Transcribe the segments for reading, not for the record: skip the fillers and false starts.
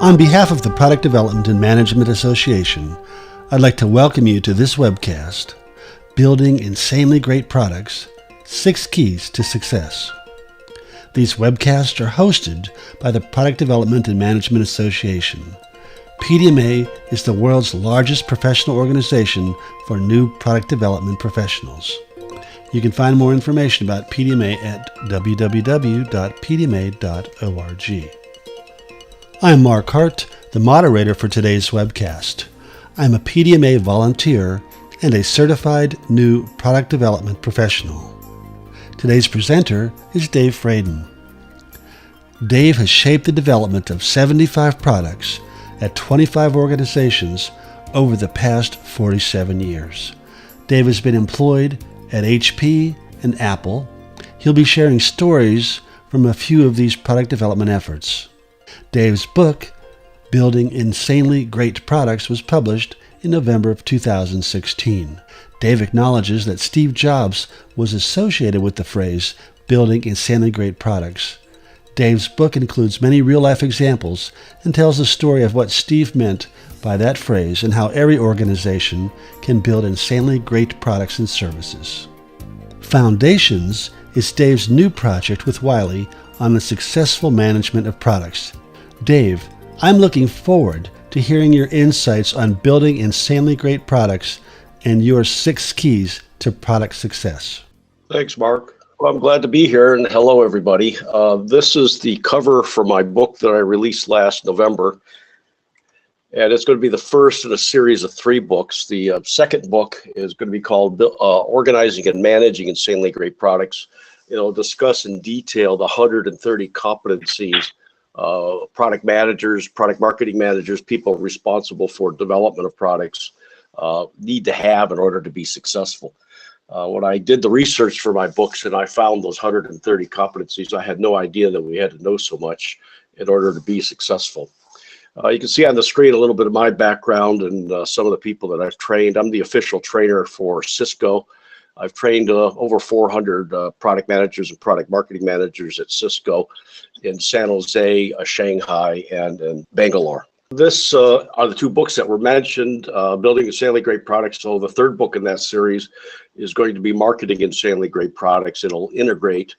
On behalf of the Product Development and Management Association, I'd like to welcome you to this webcast, Building Insanely Great Products, 6 Keys to Success. These webcasts are hosted by the Product Development and Management Association. PDMA is the world's largest professional organization for new product development professionals. You can find more information about PDMA at www.pdma.org. I'm Mark Hart, the moderator for today's webcast. I'm a PDMA volunteer and a certified new product development professional. Today's presenter is Dave Fradin. Dave has shaped the development of 75 products at 25 organizations over the past 47 years. Dave has been employed at HP and Apple. He'll be sharing stories from a few of these product development efforts. Dave's book, Building Insanely Great Products, was published in November of 2016. Dave acknowledges that Steve Jobs was associated with the phrase, building insanely great products. Dave's book includes many real-life examples and tells the story of what Steve meant by that phrase and how every organization can build insanely great products and services. Foundations is Dave's new project with Wiley on the successful management of products. Dave, I'm looking forward to hearing your insights on building insanely great products and your 6 keys to product success. Thanks, Mark. Well, I'm glad to be here, and hello, everybody. This is the cover for my book that I released last November, and it's going to be the first in a series of 3 books. The second book is going to be called Organizing and Managing Insanely Great Products. It'll discuss in detail the 130 competencies product managers, product marketing managers, people responsible for development of products need to have in order to be successful. When I did the research for my books and I found those 130 competencies, I had no idea that we had to know so much in order to be successful. You can see on the screen a little bit of my background and some of the people that I've trained. I'm the official trainer for Cisco. I've trained over 400 product managers and product marketing managers at Cisco in San Jose, Shanghai, and Bangalore. This are the 2 books that were mentioned, Building Insanely Great Products. So the 3rd book in that series is going to be Marketing Insanely Great Products. It'll integrate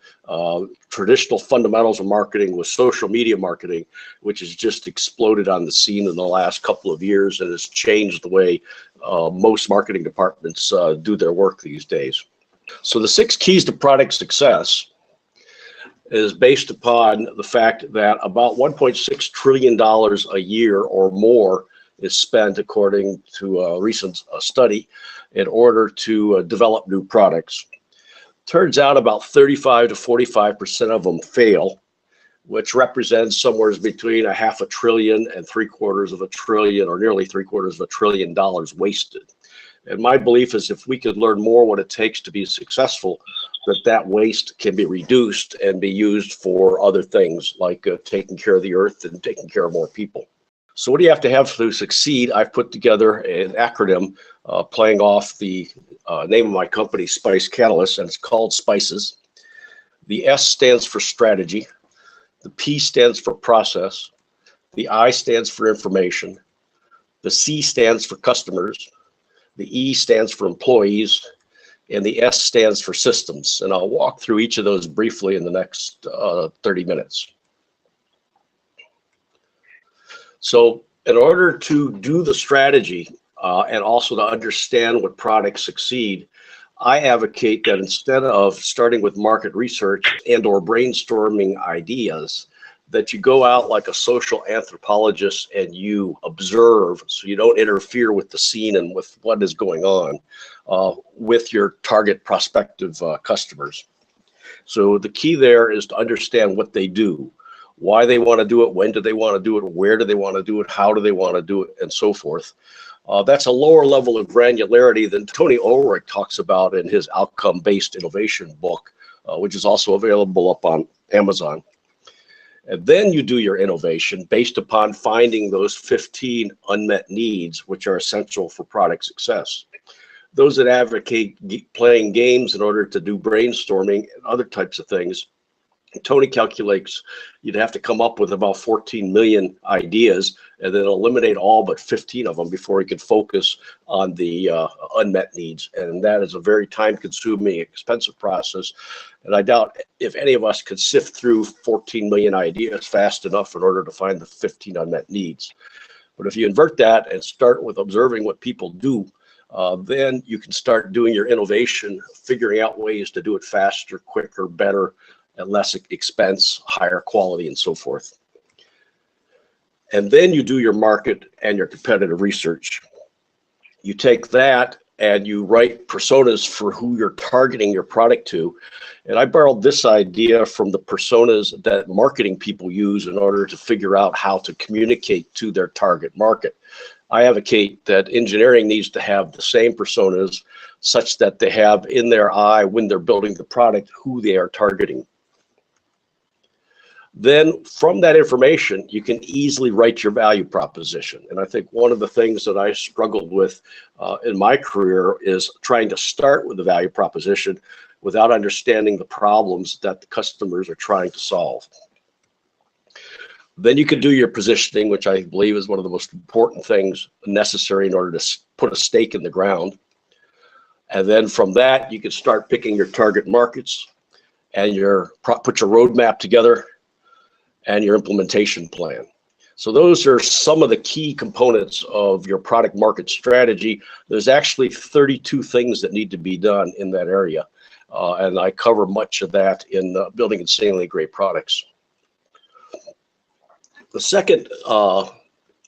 traditional fundamentals of marketing with social media marketing, which has just exploded on the scene in the last couple of years and has changed the way most marketing departments do their work these days. So the 6 keys to product success is based upon the fact that about $1.6 trillion a year or more is spent, according to a recent study, in order to develop new products. Turns out about 35 to 45% of them fail, which represents somewhere between $500 billion and $750 billion, or nearly $750 billion wasted. And my belief is if we could learn more what it takes to be successful, that waste can be reduced and be used for other things like taking care of the earth and taking care of more people. So what do you have to succeed? I've put together an acronym playing off the name of my company, Spice Catalyst, and it's called SPICES. The S stands for strategy. The P stands for process. The I stands for information. The C stands for customers. The E stands for employees. And the S stands for systems. And I'll walk through each of those briefly in the next 30 minutes. So in order to do the strategy and also to understand what products succeed, I advocate that instead of starting with market research and or brainstorming ideas, that you go out like a social anthropologist and you observe, so you don't interfere with the scene and with what is going on with your target prospective customers. So the key there is to understand what they do, why they want to do it, when do they want to do it, where do they want to do it, how do they want to do it, and so forth. That's a lower level of granularity than Tony Ulrich talks about in his outcome-based innovation book, which is also available up on Amazon. And then you do your innovation based upon finding those 15 unmet needs, which are essential for product success. Those that advocate playing games in order to do brainstorming and other types of things Tony calculates you'd have to come up with about 14 million ideas and then eliminate all but 15 of them before he could focus on the unmet needs. And that is a very time-consuming, expensive process. And I doubt if any of us could sift through 14 million ideas fast enough in order to find the 15 unmet needs. But if you invert that and start with observing what people do, then you can start doing your innovation, figuring out ways to do it faster, quicker, better, at less expense, higher quality, and so forth. And then you do your market and your competitive research. You take that and you write personas for who you're targeting your product to. And I borrowed this idea from the personas that marketing people use in order to figure out how to communicate to their target market. I advocate that engineering needs to have the same personas such that they have in their eye when they're building the product who they are targeting. Then from that information, you can easily write your value proposition. And I think one of the things that I struggled with in my career is trying to start with the value proposition without understanding the problems that the customers are trying to solve. Then you can do your positioning, which I believe is one of the most important things necessary in order to put a stake in the ground. And then from that, you can start picking your target markets and put your roadmap together and your implementation plan. So those are some of the key components of your product market strategy. There's actually 32 things that need to be done in that area. And I cover much of that in Building Insanely Great Products. The second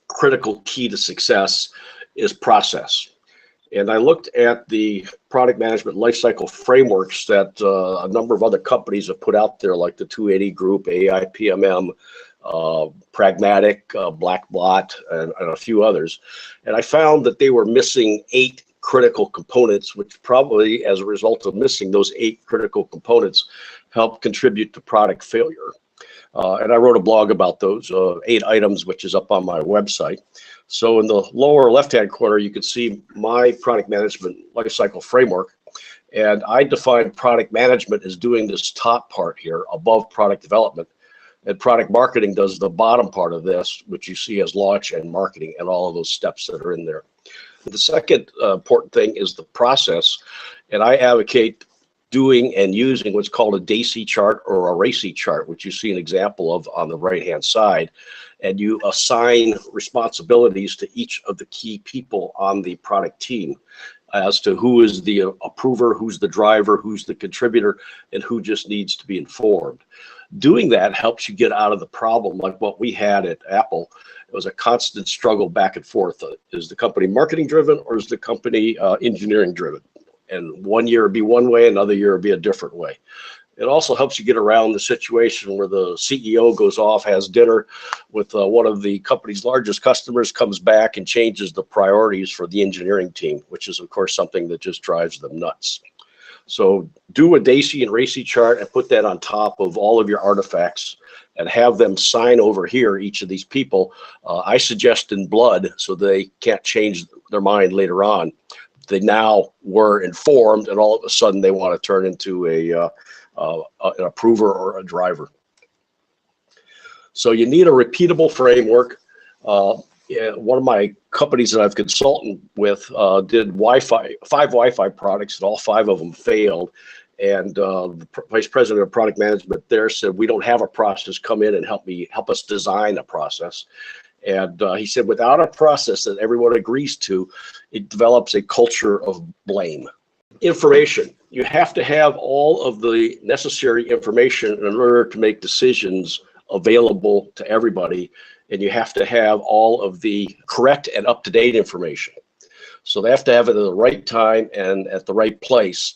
critical key to success is process. And I looked at the product management lifecycle frameworks that a number of other companies have put out there, like the 280 Group, AIPMM, Pragmatic, Blackbot, and a few others. And I found that they were missing 8 critical components, which probably, as a result of missing those 8 critical components, helped contribute to product failure. And I wrote a blog about those 8 items, which is up on my website. So in the lower left-hand corner, you can see my product management lifecycle framework. And I define product management as doing this top part here above product development. And product marketing does the bottom part of this, which you see as launch and marketing and all of those steps that are in there. The second important thing is the process. And I advocate doing and using what's called a DAISY chart or a RACI chart, which you see an example of on the right-hand side. And you assign responsibilities to each of the key people on the product team as to who is the approver, who's the driver, who's the contributor, and who just needs to be informed. Doing that helps you get out of the problem like what we had at Apple. It was a constant struggle back and forth. Is the company marketing driven or is the company engineering driven? And one year it'd be one way, another year it'd be a different way. It also helps you get around the situation where the CEO goes off, has dinner with one of the company's largest customers, comes back and changes the priorities for the engineering team, which is, of course, something that just drives them nuts. So do a DAISY and RACI chart and put that on top of all of your artifacts and have them sign over here, each of these people. I suggest in blood so they can't change their mind later on. They now were informed and all of a sudden they want to turn into an approver or a driver. So you need a repeatable framework. One of my companies that I've consulted with did Wi-Fi, 5 Wi-Fi products, and all 5 of them failed. And the vice president of product management there said, "We don't have a process. Come in and help us design a process." And he said, without a process that everyone agrees to, it develops a culture of blame. Information. You have to have all of the necessary information in order to make decisions available to everybody. And you have to have all of the correct and up-to-date information. So they have to have it at the right time and at the right place.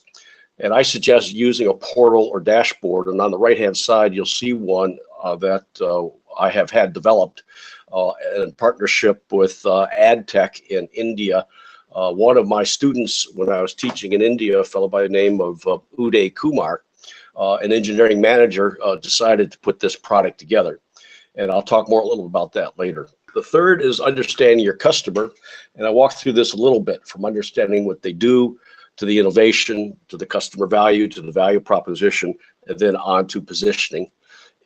And I suggest using a portal or dashboard. And on the right-hand side, you'll see one that I have had developed in partnership with AdTech in India. One of my students, when I was teaching in India, a fellow by the name of Uday Kumar, an engineering manager, decided to put this product together. And I'll talk more a little about that later. The third is understanding your customer. And I walked through this a little bit, from understanding what they do to the innovation, to the customer value, to the value proposition, and then on to positioning.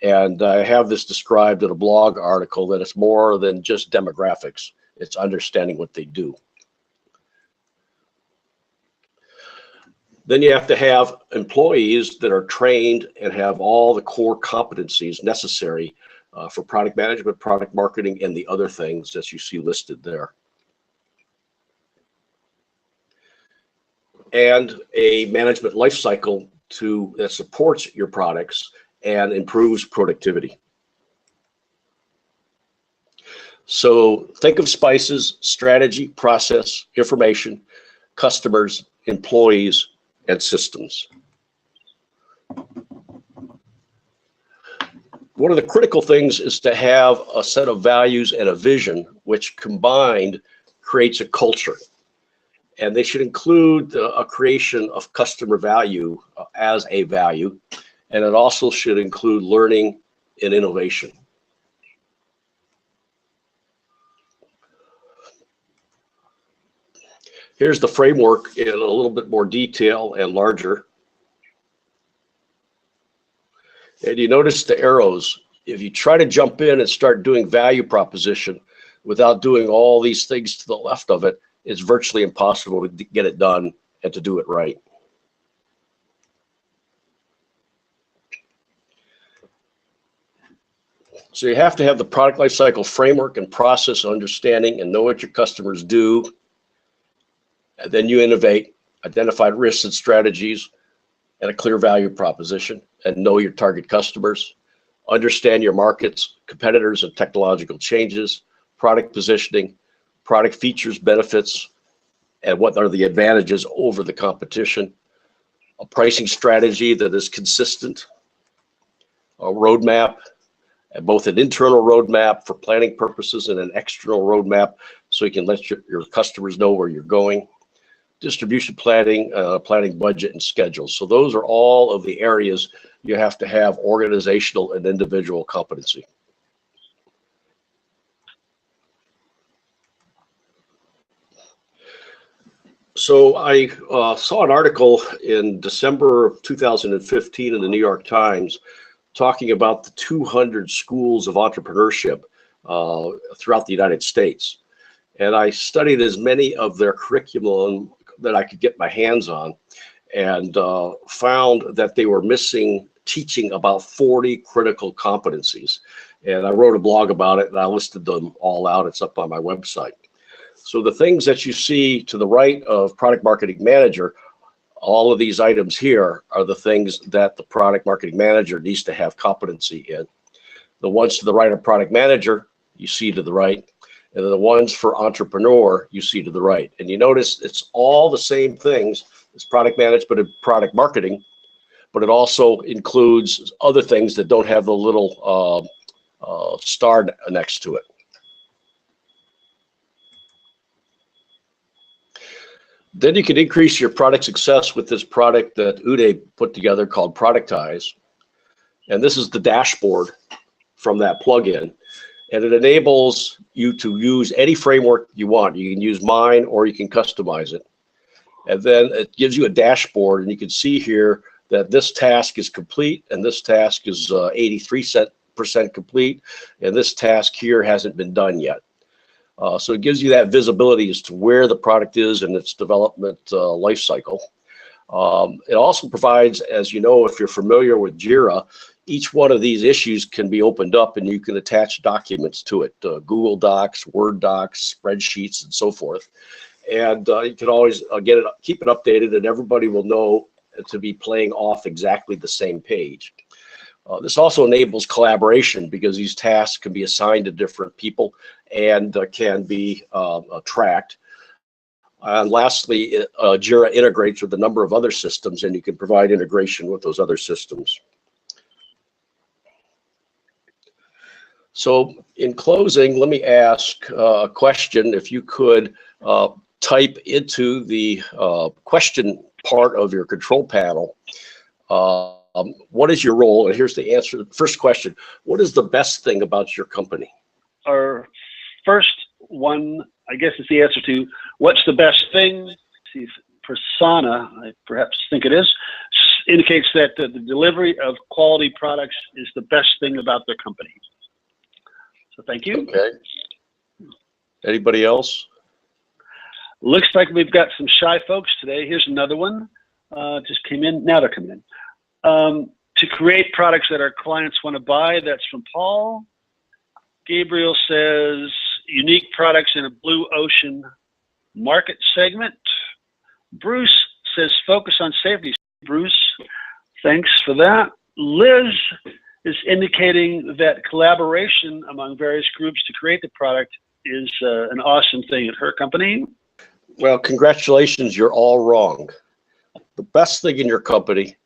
And I have this described in a blog article that it's more than just demographics. It's understanding what they do. Then you have to have employees that are trained and have all the core competencies necessary for product management, product marketing, and the other things that you see listed there. And a management life cycle that supports your products and improves productivity. So think of SPICEs: strategy, process, information, customers, employees, and systems. One of the critical things is to have a set of values and a vision, which combined creates a culture. And they should include a creation of customer value as a value. And it also should include learning and innovation. Here's the framework in a little bit more detail and larger. And you notice the arrows. If you try to jump in and start doing value proposition without doing all these things to the left of it, it's virtually impossible to get it done and to do it right. So you have to have the product lifecycle framework and process understanding and know what your customers do. And then you innovate, identify risks and strategies, and a clear value proposition, and know your target customers, understand your markets, competitors, and technological changes, product positioning, product features, benefits, and what are the advantages over the competition, a pricing strategy that is consistent, a roadmap, and both an internal roadmap for planning purposes and an external roadmap so you can let your customers know where you're going, distribution planning, planning budget and schedules. So those are all of the areas you have to have organizational and individual competency. So I saw an article in December of 2015 in the New York Times talking about the 200 schools of entrepreneurship throughout the United States. And I studied as many of their curriculum that I could get my hands on, and found that they were missing teaching about 40 critical competencies. And I wrote a blog about it, and I listed them all out. It's up on my website. So the things that you see to the right of product marketing manager, all of these items here are the things that the product marketing manager needs to have competency in. The ones to the right of product manager, you see to the right, and then the ones for entrepreneur, you see to the right. And you notice it's all the same things as product management and product marketing, but it also includes other things that don't have the little star next to it. Then you can increase your product success with this product that Uday put together called Productize. And this is the dashboard from that plugin. And it enables you to use any framework you want. You can use mine or you can customize it. And then it gives you a dashboard, and you can see here that this task is complete and this task is 83% complete, and this task here hasn't been done yet. So it gives you that visibility as to where the product is in its development life cycle. It also provides, as you know, if you're familiar with Jira, each one of these issues can be opened up and you can attach documents to it, Google Docs, Word docs, spreadsheets, and so forth. And you can always keep it updated, and everybody will know to be playing off exactly the same page. This also enables collaboration because these tasks can be assigned to different people and can be tracked. And lastly, Jira integrates with a number of other systems, and you can provide integration with those other systems. So in closing, let me ask a question. If you could type into the question part of your control panel, what is your role? And here's the answer. First question, what is the best thing about your company? Our first one, I guess, is the answer to what's the best thing. See, persona, I perhaps think it is, indicates that the delivery of quality products is the best thing about their company. So thank you. Okay. Anybody else? Looks like we've got some shy folks today. Here's another one. Just came in. Now they're coming in. To create products that our clients want to buy. That's from Paul. Gabriel says, unique products in a blue ocean market segment. Bruce says, focus on safety. Bruce, thanks for that. Liz is indicating that collaboration among various groups to create the product is an awesome thing at her company. Well, congratulations, you're all wrong. The best thing in your company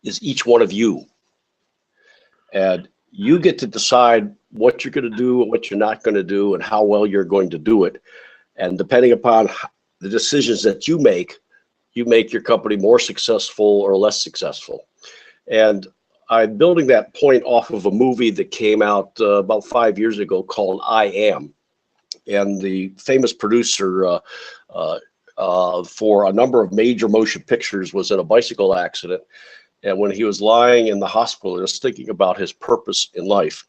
is each one of you. And you get to decide what you're going to do and what you're not going to do and how well you're going to do it. And depending upon the decisions that you make your company more successful or less successful. And I'm building that point off of a movie that came out about 5 years ago called I Am. And the famous producer for a number of major motion pictures was in a bicycle accident. And when he was lying in the hospital, he was thinking about his purpose in life.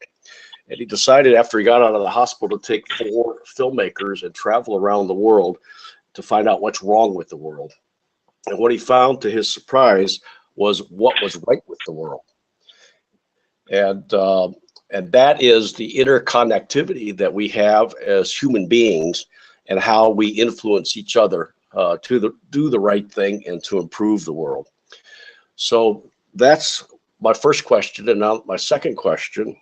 And he decided after he got out of the hospital to take 4 filmmakers and travel around the world to find out what's wrong with the world. And what he found, to his surprise, was what was right with the world. And that is the interconnectivity that we have as human beings and how we influence each other to do the right thing and to improve the world. So that's my first question. And now my second question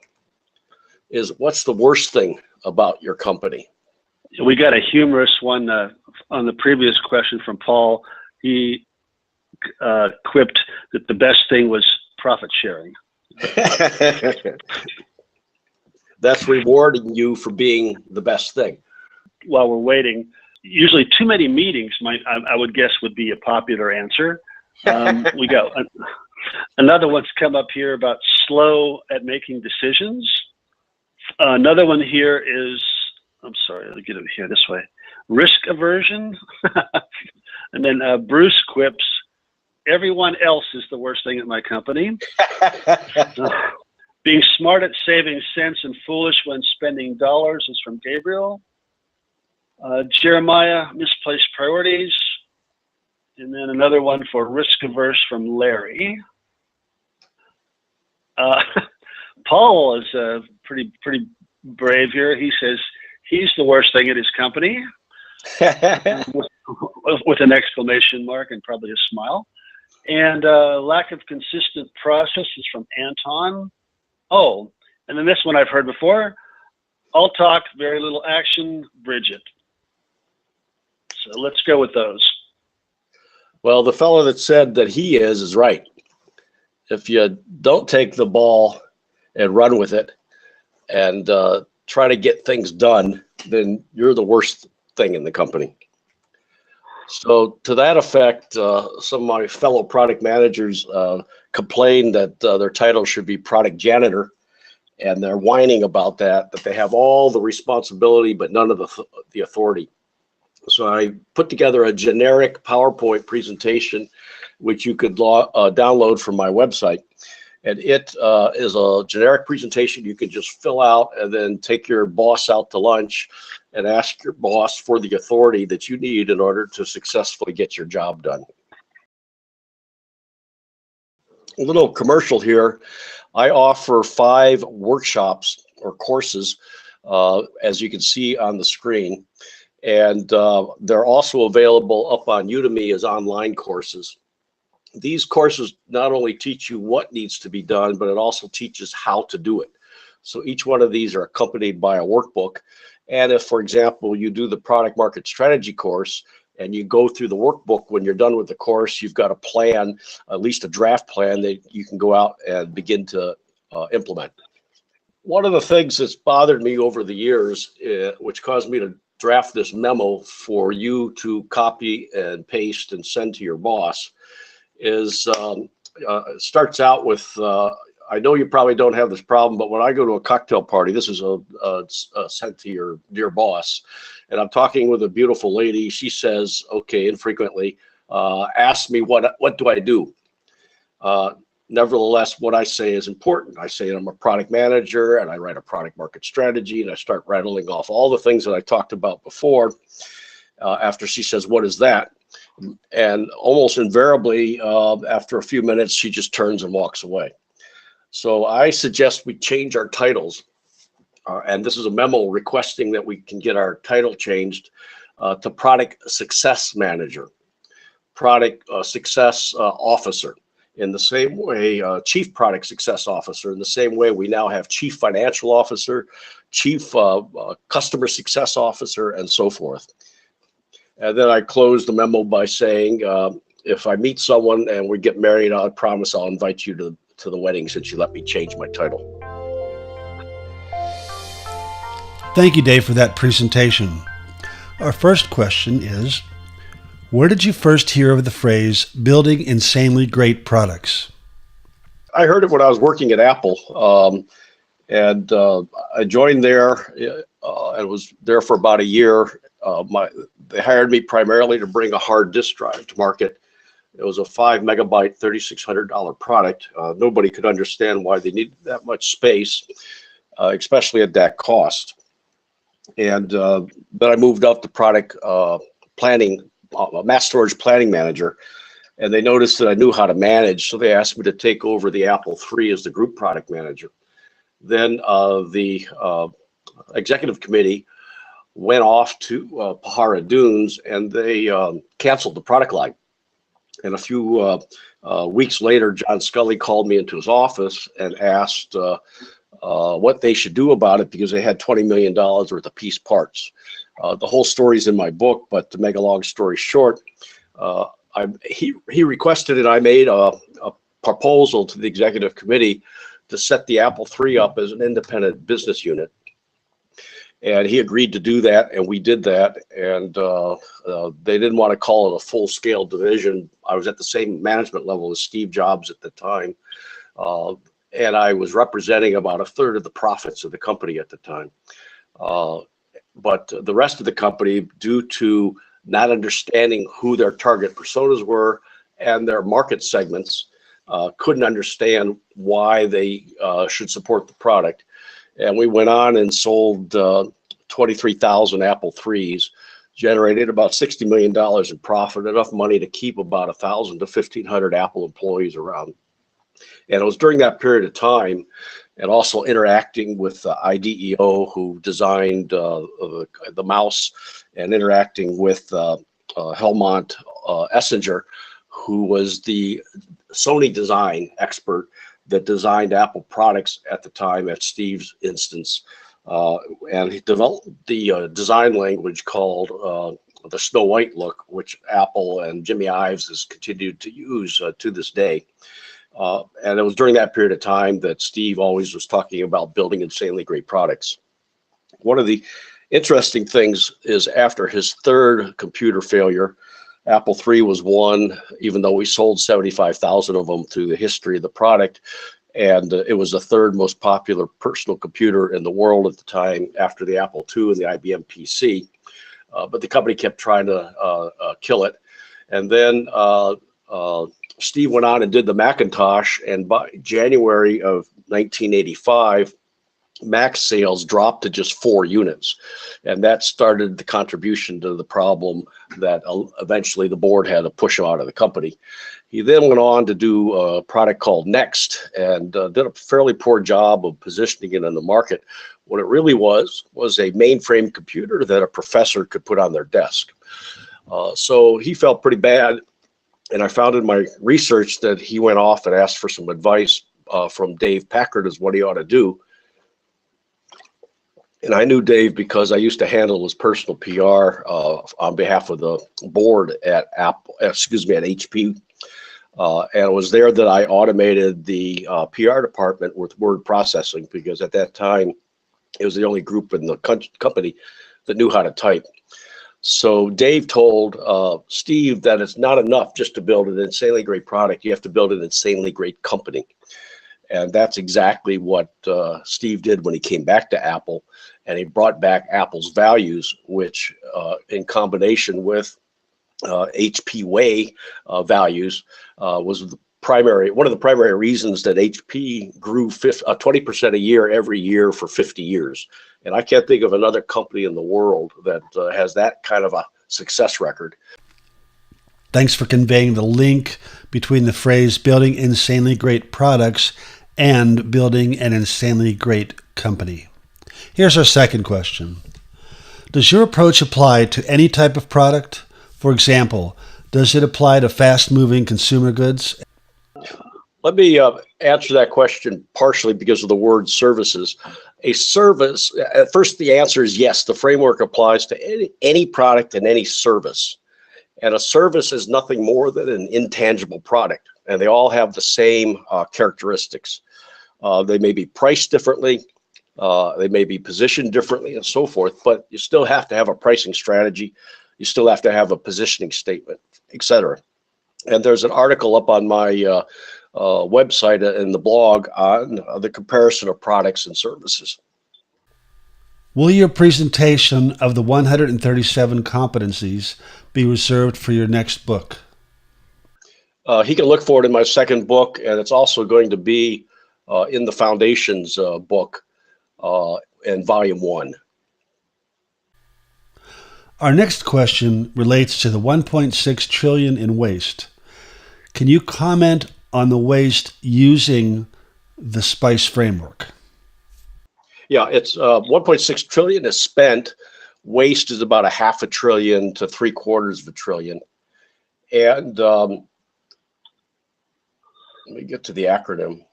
is, what's the worst thing about your company? We got a humorous one on the previous question from Paul. He quipped that the best thing was profit sharing. That's rewarding you for being the best thing. While we're waiting, usually too many meetings I would guess would be a popular answer. We got another one's come up here about slow at making decisions. Another one here is, I'm sorry, let me get it here this way. Risk aversion. And then Bruce quips, everyone else is the worst thing at my company. Being smart at saving cents and foolish when spending dollars is from Gabriel. Jeremiah, misplaced priorities. And then another one for risk averse from Larry. Paul is pretty brave here. He says he's the worst thing at his company, with an exclamation mark and probably a smile. And lack of consistent process is from Anton. Oh, and then this one I've heard before. All talk, very little action, Bridget. So let's go with those. Well, the fellow that said that he is right. If you don't take the ball and run with it and try to get things done, then you're the worst thing in the company. So to that effect, some of my fellow product managers complain that their title should be product janitor, and they're whining about that they have all the responsibility but none of the authority. So I put together a generic PowerPoint presentation, which you could download from my website. And it is a generic presentation you can just fill out and then take your boss out to lunch and ask your boss for the authority that you need in order to successfully get your job done. A little commercial here. I offer 5 workshops or courses, as you can see on the screen. And they're also available up on Udemy as online courses. These courses not only teach you what needs to be done, but it also teaches how to do it. So each one of these are accompanied by a workbook. And if, for example, you do the product market strategy course and you go through the workbook, when you're done with the course, you've got a plan, at least a draft plan that you can go out and begin to implement. One of the things that's bothered me over the years, which caused me to draft this memo for you to copy and paste and send to your boss, is it starts out with I know you probably don't have this problem, but when I go to a cocktail party, this is sent to your dear boss, and I'm talking with a beautiful lady. She says, okay, infrequently, ask me what do I do? Nevertheless, what I say is important. I say I'm a product manager and I write a product market strategy, and I start rattling off all the things that I talked about before. After she says, what is that? And almost invariably, after a few minutes, she just turns and walks away. So I suggest we change our titles. And this is a memo requesting that we can get our title changed to Product Success Manager, Product Success Officer. In the same way, Chief Product Success Officer. In the same way, we now have Chief Financial Officer, Chief Customer Success Officer, and so forth. And then I close the memo by saying, if I meet someone and we get married, I promise I'll invite you to the wedding since you let me change my title. Thank you, Dave, for that presentation. Our first question is, where did you first hear of the phrase building insanely great products? I heard it when I was working at Apple, and I joined there and was there for about a year. They hired me primarily to bring a hard disk drive to market. It was a 5 megabyte, $3,600 product. Nobody could understand why they needed that much space, especially at that cost. And then I moved up to product planning, mass storage planning manager, and they noticed that I knew how to manage, so they asked me to take over the Apple III as the group product manager. Then the executive committee went off to Pajara Dunes, and they canceled the product line. And a few weeks later, John Scully called me into his office and asked what they should do about it, because they had $20 million worth of piece parts. The whole story's in my book, but to make a long story short, he requested, and I made a proposal to the executive committee to set the Apple III up as an independent business unit. And he agreed to do that, and we did that. And they didn't want to call it a full-scale division. I was at the same management level as Steve Jobs at the time, and I was representing about a third of the profits of the company at the time. But the rest of the company, due to not understanding who their target personas were and their market segments, couldn't understand why they should support the product. And we went on and sold 23,000 Apple IIIs, generated about $60 million in profit, enough money to keep about 1,000 to 1,500 Apple employees around. And it was during that period of time, and also interacting with IDEO, who designed the mouse, and interacting with Helmut Essinger, who was the Sony design expert that designed Apple products at the time at Steve's instance. And he developed the design language called the Snow White look, which Apple and Jimmy Ives has continued to use to this day. And it was during that period of time that Steve always was talking about building insanely great products. One of the interesting things is, after his third computer failure, Apple III was one, even though we sold 75,000 of them through the history of the product. And it was the third most popular personal computer in the world at the time, after the Apple II and the IBM PC. But the company kept trying to kill it. And then Steve went on and did the Macintosh, and by January of 1985, Mac sales dropped to just 4 units. And that started the contribution to the problem that eventually the board had to push him out of the company. He then went on to do a product called Next, and did a fairly poor job of positioning it in the market. What it really was a mainframe computer that a professor could put on their desk. So he felt pretty bad. And I found in my research that he went off and asked for some advice from Dave Packard as what he ought to do. And I knew Dave because I used to handle his personal PR on behalf of the board at HP. And it was there that I automated the PR department with word processing, because at that time, it was the only group in the company that knew how to type. So Dave told Steve that it's not enough just to build an insanely great product. You have to build an insanely great company. And that's exactly what Steve did when he came back to Apple, and he brought back Apple's values, which in combination with HP Way values was one of the primary reasons that HP grew 20% a year every year for 50 years. And I can't think of another company in the world that has that kind of a success record. Thanks for conveying the link between the phrase building insanely great products and building an insanely great company. Here's our second question. Does your approach apply to any type of product? For example, does it apply to fast-moving consumer goods? Let me answer that question partially because of the word services. A service, at first the answer is yes, the framework applies to any product and any service. And a service is nothing more than an intangible product, and they all have the same characteristics. They may be priced differently, they may be positioned differently, and so forth, but you still have to have a pricing strategy, you still have to have a positioning statement, etc. And there's an article up on my website in the blog on the comparison of products and services. Will your presentation of the 137 competencies be reserved for your next book? He can look for it in my second book, and it's also going to be in the Foundations book in Volume 1. Our next question relates to the 1.6 trillion in waste. Can you comment on the waste using the SPICE framework? Yeah, it's 1.6 trillion is spent. Waste is about 0.5 trillion to 0.75 trillion. And let me get to the acronym.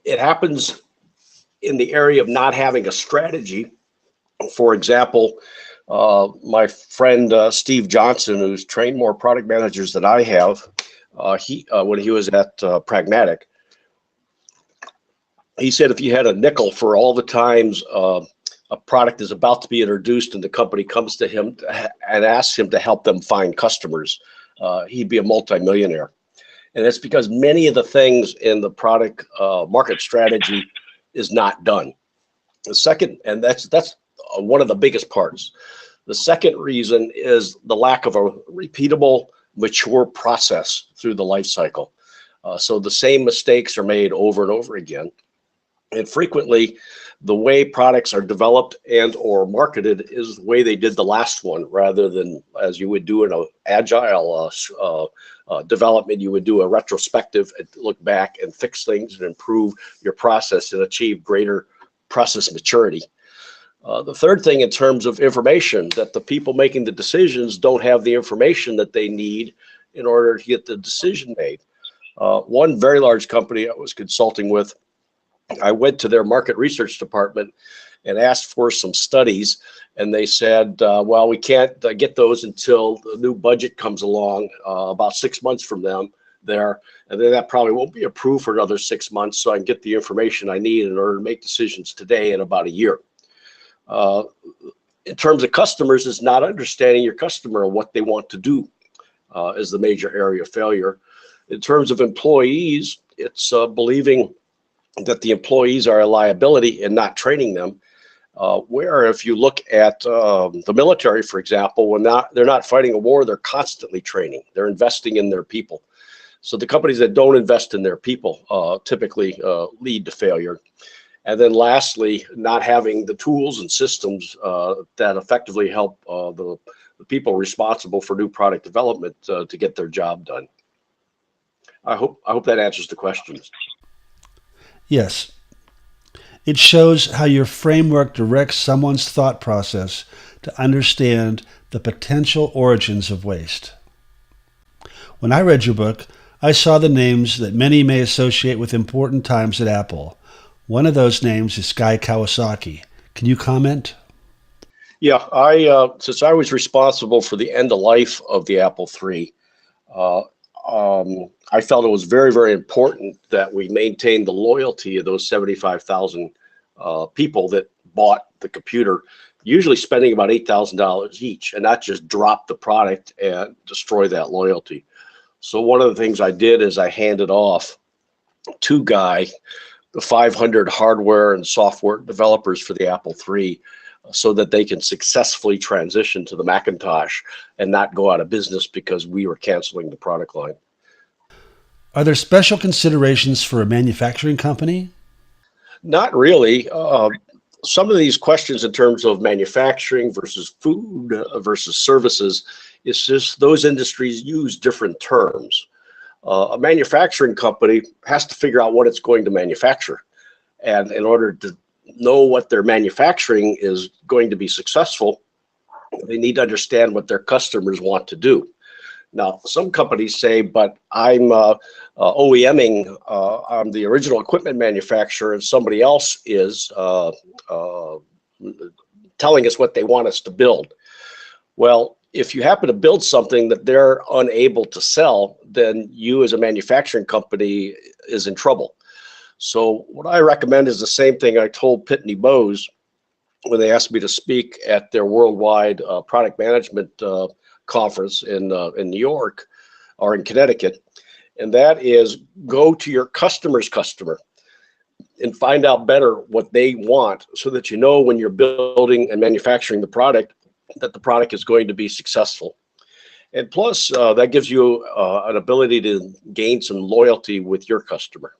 It happens in the area of not having a strategy. For example, my friend Steve Johnson, who's trained more product managers than I have, when he was at Pragmatic, he said if you had a nickel for all the times a product is about to be introduced and the company comes to him and asks him to help them find customers, he'd be a multimillionaire. And it's because many of the things in the product market strategy is not done. The second, and that's one of the biggest parts. The second reason is the lack of a repeatable, mature process through the life cycle. So the same mistakes are made over and over again. And frequently, the way products are developed and or marketed is the way they did the last one, rather than as you would do in an agile development, you would do a retrospective and look back and fix things and improve your process and achieve greater process maturity. The third thing in terms of information, that the people making the decisions don't have the information that they need in order to get the decision made. One very large company I was consulting with, I went to their market research department and asked for some studies, and they said, well, we can't get those until the new budget comes along about 6 months from there, and then that probably won't be approved for another 6 months, so I can get the information I need in order to make decisions today in about a year. In terms of customers, is not understanding your customer and what they want to do is the major area of failure. In terms of employees, it's believing that the employees are a liability and not training them. Where if you look at the military, for example, when they're not fighting a war, they're constantly training. They're investing in their people. So the companies that don't invest in their people typically lead to failure. And then lastly, not having the tools and systems that effectively help the people responsible for new product development to get their job done. I hope that answers the questions. Yes. It shows how your framework directs someone's thought process to understand the potential origins of waste. When I read your book, I saw the names that many may associate with important times at Apple. One of those names is Guy Kawasaki. Can you comment? Yeah, since I was responsible for the end of life of the Apple III, I felt it was very, very important that we maintain the loyalty of those 75,000 people that bought the computer, usually spending about $8,000 each, and not just drop the product and destroy that loyalty. So one of the things I did is I handed off guy the 500 hardware and software developers for the Apple III so that they can successfully transition to the Macintosh and not go out of business because we were canceling the product line. Are there special considerations for a manufacturing company? Not really. Some of these questions in terms of manufacturing versus food versus services, it's just those industries use different terms. A manufacturing company has to figure out what it's going to manufacture. And in order to know what their manufacturing is going to be successful, they need to understand what their customers want to do. Now, some companies say, but I'm OEMing, I'm the original equipment manufacturer, and somebody else is telling us what they want us to build. Well, if you happen to build something that they're unable to sell, then you as a manufacturing company is in trouble. So what I recommend is the same thing I told Pitney Bowes when they asked me to speak at their worldwide product management conference in New York or in Connecticut, and that is go to your customer's customer and find out better what they want so that you know when you're building and manufacturing the product that the product is going to be successful. And plus, that gives you an ability to gain some loyalty with your customer.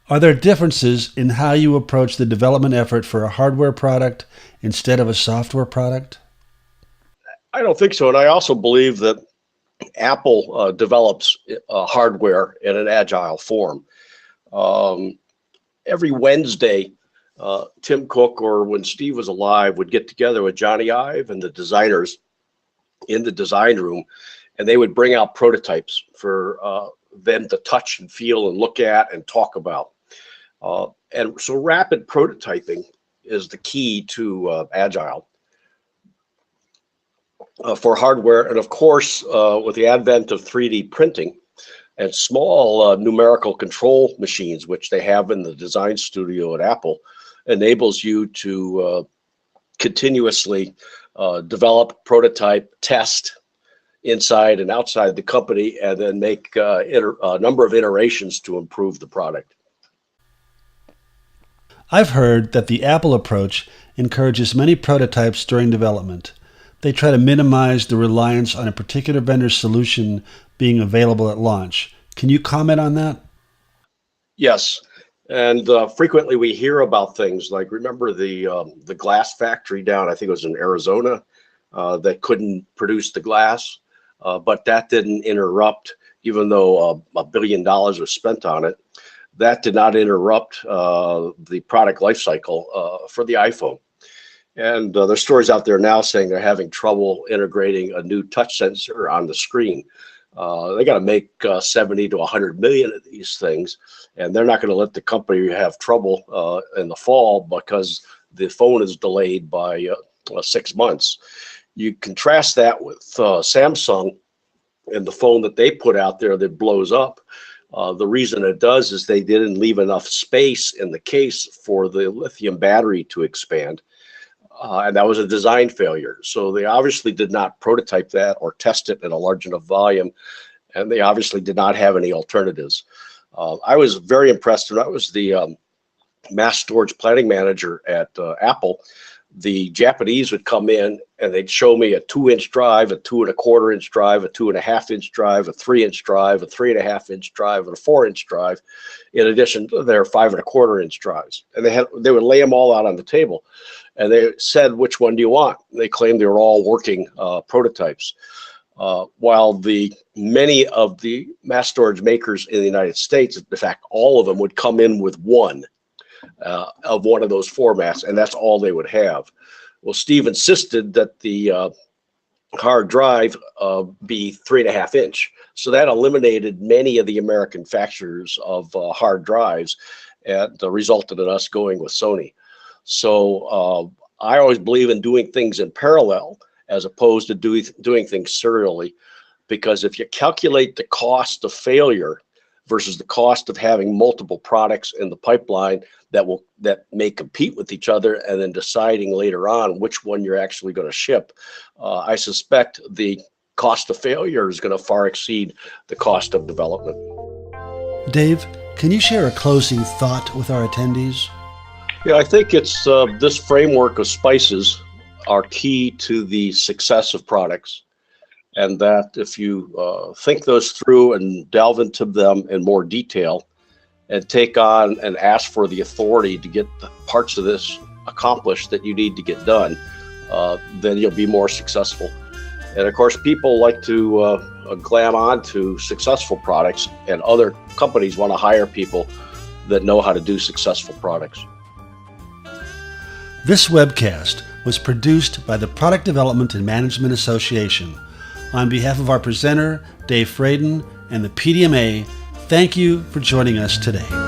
Are there differences in how you approach the development effort for a hardware product instead of a software product? I don't think so. And I also believe that Apple develops hardware in an agile form. Every Wednesday, Tim Cook, or when Steve was alive, would get together with Johnny Ive and the designers in the design room, and they would bring out prototypes for them to touch and feel and look at and talk about. And so rapid prototyping is the key to agile for hardware. And of course, with the advent of 3D printing and small numerical control machines, which they have in the design studio at Apple, enables you to continuously develop, prototype, test inside and outside the company, and then make a number of iterations to improve the product. I've heard that the Apple approach encourages many prototypes during development. They try to minimize the reliance on a particular vendor's solution being available at launch. Can you comment on that? Yes. And frequently we hear about things like, remember the glass factory down, I think it was in Arizona, that couldn't produce the glass, but that didn't interrupt, even though $1 billion was spent on it, that did not interrupt the product life cycle for the iPhone. And there's stories out there now saying they're having trouble integrating a new touch sensor on the screen. They got to make 70 to 100 million of these things, and they're not going to let the company have trouble in the fall because the phone is delayed by 6 months. You contrast that with Samsung and the phone that they put out there that blows up. The reason it does is they didn't leave enough space in the case for the lithium battery to expand. And that was a design failure. So they obviously did not prototype that or test it in a large enough volume. And they obviously did not have any alternatives. I was very impressed when I was the mass storage planning manager at Apple. The Japanese would come in and they'd show me a 2-inch drive, a 2.25-inch drive, a 2.5-inch drive, a 3-inch drive, a 3.5-inch drive, and a 4-inch drive, in addition to their 5.25-inch drives. And they would lay them all out on the table. And they said, which one do you want? They claimed they were all working prototypes. While many of the mass storage makers in the United States, in fact, all of them would come in with one of one of those formats, and that's all they would have. Well, Steve insisted that the hard drive be 3.5-inch. So that eliminated many of the American manufacturers of hard drives and resulted in us going with Sony. So I always believe in doing things in parallel as opposed to doing things serially, because if you calculate the cost of failure versus the cost of having multiple products in the pipeline that may compete with each other, and then deciding later on which one you're actually going to ship, I suspect the cost of failure is going to far exceed the cost of development. Dave, can you share a closing thought with our attendees? Yeah, I think it's this framework of spices are key to the success of products. And that if you think those through and delve into them in more detail and take on and ask for the authority to get the parts of this accomplished that you need to get done, then you'll be more successful. And of course, people like to glam on to successful products, and other companies want to hire people that know how to do successful products. This webcast was produced by the Product Development and Management Association. On behalf of our presenter, Dave Fradin, and the PDMA, thank you for joining us today.